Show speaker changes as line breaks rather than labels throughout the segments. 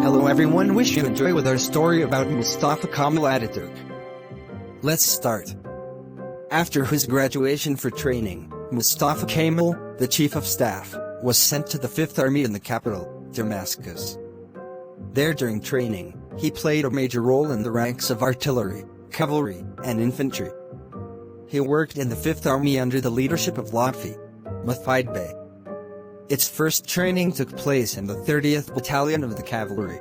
Hello everyone, wish you enjoy with our story about Mustafa Kemal Ataturk. Let's start. After his graduation for training, Mustafa Kemal, the Chief of Staff, was sent to the 5th Army in the capital, Damascus. There during training, he played a major role in the ranks of artillery, cavalry, and infantry. He worked in the 5th Army under the leadership of Lotfi Mufid Bey. Its first training took place in the 30th Battalion of the Cavalry.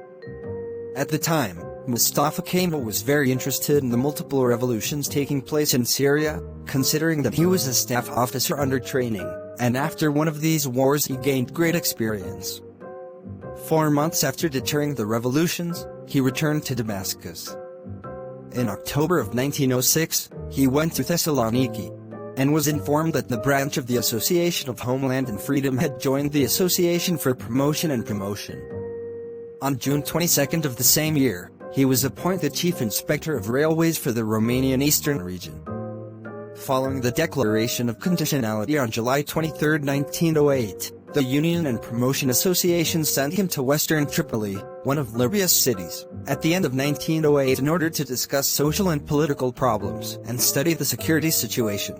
At the time, Mustafa Kemal was very interested in the multiple revolutions taking place in Syria, considering that he was a staff officer under training, and after one of these wars he gained great experience. 4 months after deterring the revolutions, he returned to Damascus. In October of 1906, he went to Thessaloniki, and was informed that the branch of the Association of Homeland and Freedom had joined the Association for Promotion and Promotion. On June 22 of the same year, he was appointed Chief Inspector of Railways for the Romanian Eastern region. Following the declaration of conditionality on July 23, 1908, the Union and Promotion Association sent him to Western Tripoli, one of Libya's cities, at the end of 1908 in order to discuss social and political problems and study the security situation.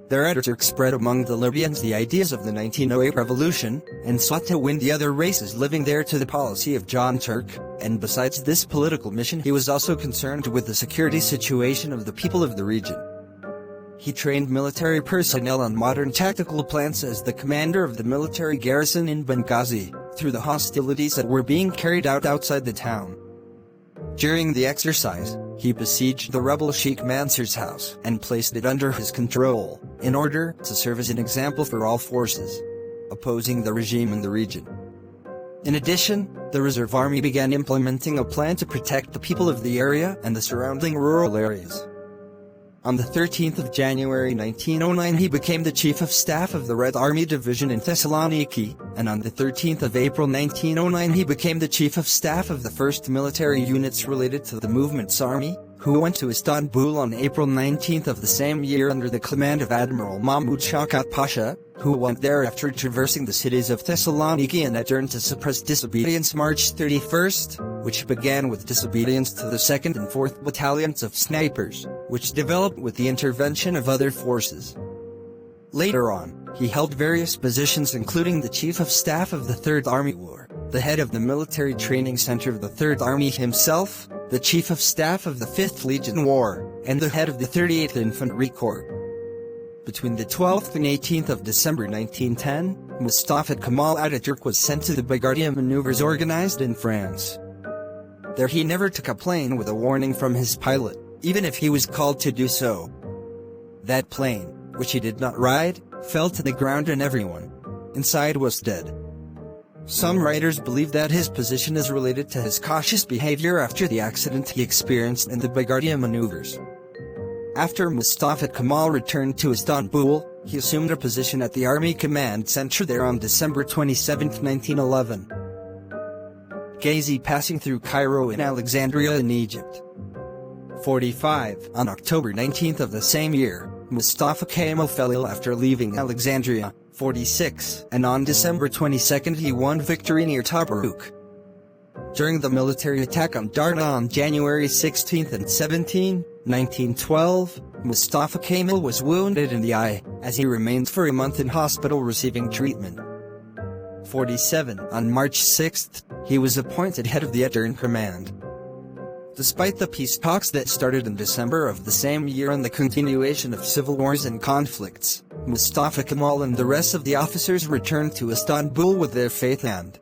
Their Ataturk spread among the Libyans the ideas of the 1908 revolution, and sought to win the other races living there to the policy of John Turk, and besides this political mission he was also concerned with the security situation of the people of the region. He trained military personnel on modern tactical plans as the commander of the military garrison in Benghazi, through the hostilities that were being carried out outside the town. During the exercise, he besieged the rebel Sheikh Mansour's house and placed it under his control, in order to serve as an example for all forces opposing the regime in the region. In addition, the reserve army began implementing a plan to protect the people of the area and the surrounding rural areas. On the 13th of January 1909 he became the Chief of Staff of the Red Army Division in Thessaloniki, and on the 13th of April 1909 he became the Chief of Staff of the 1st Military Units related to the Movement's Army, who went to Istanbul on April 19 of the same year under the command of Admiral Mahmud Shawkat Pasha, who went there after traversing the cities of Thessaloniki and Edirne to suppress disobedience March 31, which began with disobedience to the 2nd and 4th Battalions of snipers, which developed with the intervention of other forces. Later on, he held various positions including the Chief of Staff of the 3rd Army War, the head of the Military Training Center of the 3rd Army himself, the Chief of Staff of the 5th Legion War, and the head of the 38th Infantry Corps. Between the 12th and 18th of December 1910, Mustafa Kemal Ataturk was sent to the Bagardia maneuvers organized in France. There he never took a plane with a warning from his pilot, even if he was called to do so. That plane, which he did not ride, fell to the ground and everyone inside was dead. Some writers believe that his position is related to his cautious behavior after the accident he experienced in the Bagardia maneuvers. After Mustafa Kemal returned to Istanbul, he assumed a position at the Army Command Center there on December 27, 1911. Ghazi passing through Cairo and Alexandria in Egypt. 45. On October 19 of the same year, Mustafa Kemal fell ill after leaving Alexandria. 46. And on December 22 he won victory near Tabaruk. During the military attack on Darna on January 16 and 17, 1912, Mustafa Kemal was wounded in the eye, as he remained for a month in hospital receiving treatment. 47. On March 6, he was appointed head of the Edirne Command. Despite the peace talks that started in December of the same year and the continuation of civil wars and conflicts, Mustafa Kemal and the rest of the officers returned to Istanbul with their faith and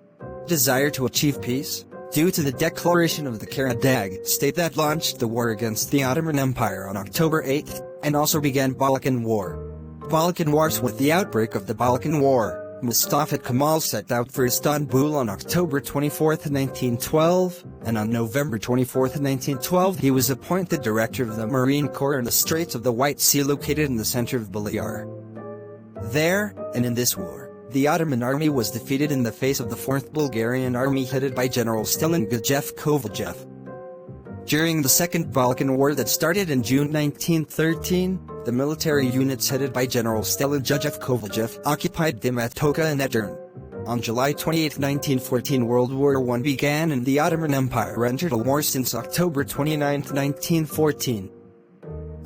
desire to achieve peace, due to the declaration of the Karadag state that launched the war against the Ottoman Empire on October 8, and also began Balkan War. Balkan Wars. With the outbreak of the Balkan War, Mustafa Kemal set out for Istanbul on October 24, 1912, and on November 24, 1912 he was appointed Director of the Marine Corps in the Straits of the White Sea located in the center of Balyar. There, and in this war, the Ottoman army was defeated in the face of the 4th Bulgarian Army headed by General Stelian Gajev Kovaljev. During the Second Balkan War that started in June 1913, the military units headed by General Stelian Gajev Kovaljev occupied Dimatoka and Edirne. On July 28, 1914, World War I began and the Ottoman Empire entered a war since October 29, 1914.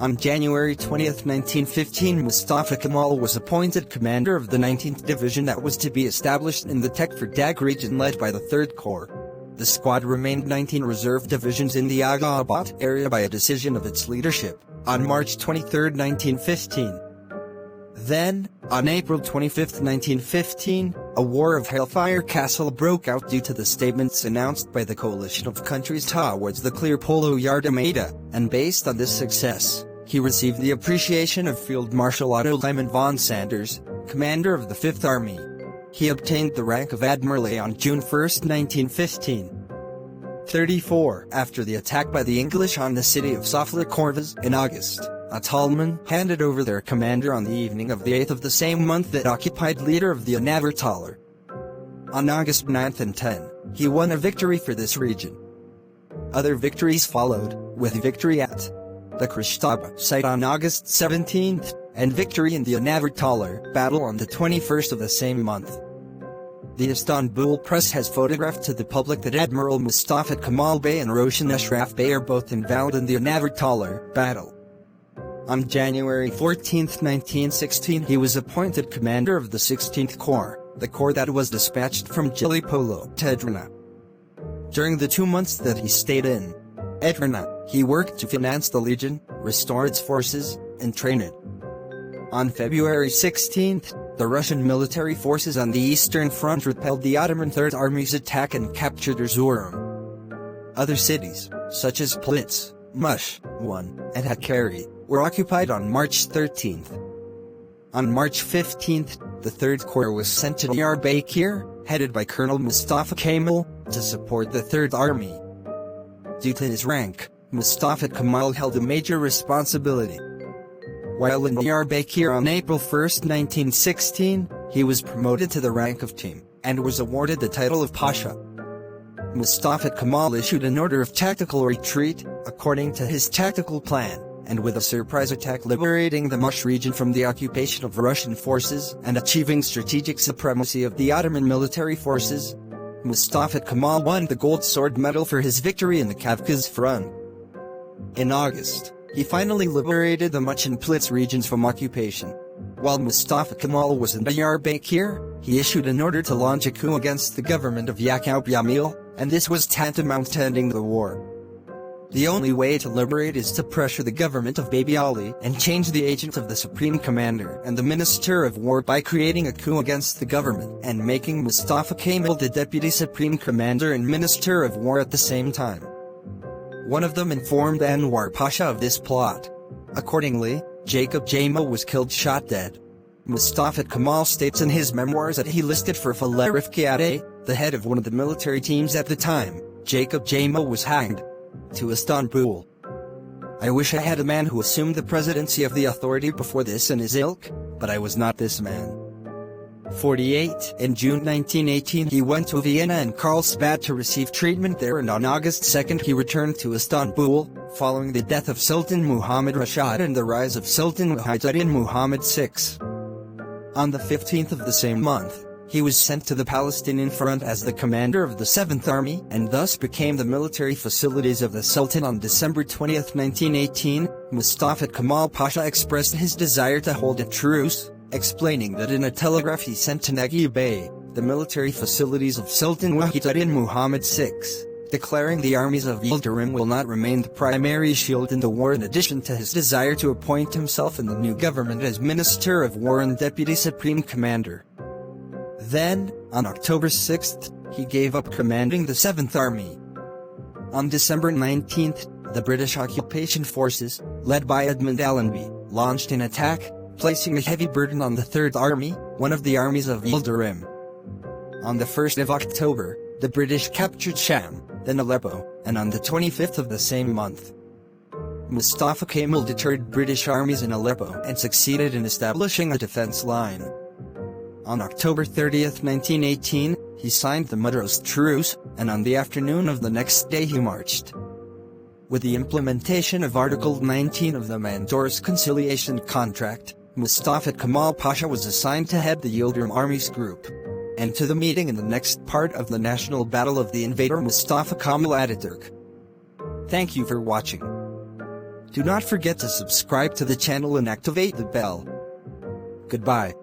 On January 20, 1915, Mustafa Kemal was appointed commander of the 19th Division that was to be established in the Tekfir region led by the 3rd Corps. The squad remained 19 reserve divisions in the Agha-Abad area by a decision of its leadership, on March 23, 1915. Then, on April 25, 1915, a war of Hellfire Castle broke out due to the statements announced by the coalition of countries towards the clear Polo Yard Armada, and based on this success, he received the appreciation of Field Marshal Otto Lyman von Sanders, commander of the 5th Army. He obtained the rank of Admiral on June 1, 1915. 34. After the attack by the English on the city of Sofla Corvas in August, Ataturk handed over their commander on the evening of the 8th of the same month that occupied leader of the Ataturk. On August 9 and 10, he won a victory for this region. Other victories followed, with victory at the Krishtaba site on August 17, and victory in the Ataturk battle on the 21st of the same month. The Istanbul press has photographed to the public that Admiral Mustafa Kemal Bey and Roshan Ashraf Bey are both involved in the Ataturk battle. On January 14, 1916, he was appointed commander of the 16th Corps, the corps that was dispatched from Gallipoli to Edirne. During the 2 months that he stayed in Edirne, he worked to finance the legion, restore its forces, and train it. On February 16, the Russian military forces on the Eastern Front repelled the Ottoman Third Army's attack and captured Erzurum. Other cities, such as Plitz, Mush, and Hakkari, were occupied on March 13. On March 15, the 3rd Corps was sent to Diyarbakir, headed by Colonel Mustafa Kemal, to support the 3rd Army. Due to his rank, Mustafa Kemal held a major responsibility. While in Diyarbakir on April 1, 1916, he was promoted to the rank of Team, and was awarded the title of Pasha. Mustafa Kemal issued an order of tactical retreat, according to his tactical plan, and with a surprise attack liberating the Mush region from the occupation of Russian forces and achieving strategic supremacy of the Ottoman military forces, Mustafa Kemal won the Gold Sword Medal for his victory in the Kavkaz Front. In August, he finally liberated the Much and Plitz regions from occupation. While Mustafa Kemal was in Diyarbakir, he issued an order to launch a coup against the government of Yaqub Yamil, and this was tantamount to ending the war. The only way to liberate is to pressure the government of Baby Ali and change the agent of the Supreme Commander and the Minister of War by creating a coup against the government and making Mustafa Kemal the Deputy Supreme Commander and Minister of War at the same time. One of them informed Anwar Pasha of this plot. Accordingly, Jacob Jamal was killed shot dead. Mustafa Kemal states in his memoirs that he listed for Faleh Rifkiade, the head of one of the military teams at the time. Jacob Jamal was hanged. To Istanbul. I wish I had a man who assumed the presidency of the authority before this in his ilk, but I was not this man. 48. In June 1918 he went to Vienna and Carlsbad to receive treatment there, and on August 2 he returned to Istanbul, following the death of Sultan Muhammad Rashid and the rise of Sultan Wahiduddin Muhammad VI. On the 15th of the same month, he was sent to the Palestinian front as the commander of the 7th Army, and thus became the military facilities of the Sultan. On December 20, 1918, Mustafa Kemal Pasha expressed his desire to hold a truce, explaining that in a telegraph he sent to Naguib Bey, the military facilities of Sultan Wahiduddin Muhammad VI, declaring the armies of Yildirim will not remain the primary shield in the war, in addition to his desire to appoint himself in the new government as Minister of War and Deputy Supreme Commander. Then, on October 6, he gave up commanding the 7th Army. On December 19, the British occupation forces, led by Edmund Allenby, launched an attack, placing a heavy burden on the 3rd Army, one of the armies of Yildirim. On the 1st of October, the British captured Sham, then Aleppo, and on the 25th of the same month, Mustafa Kemal deterred British armies in Aleppo and succeeded in establishing a defense line. On October 30, 1918, he signed the Mudros Truce, and on the afternoon of the next day he marched. With the implementation of Article 19 of the Mandor's Conciliation Contract, Mustafa Kemal Pasha was assigned to head the Yildirim Army's group. and to the meeting in the next part of the national battle of the invader Mustafa Kemal Ataturk. Thank you for watching. Do not forget to subscribe to the channel and activate the bell. Goodbye.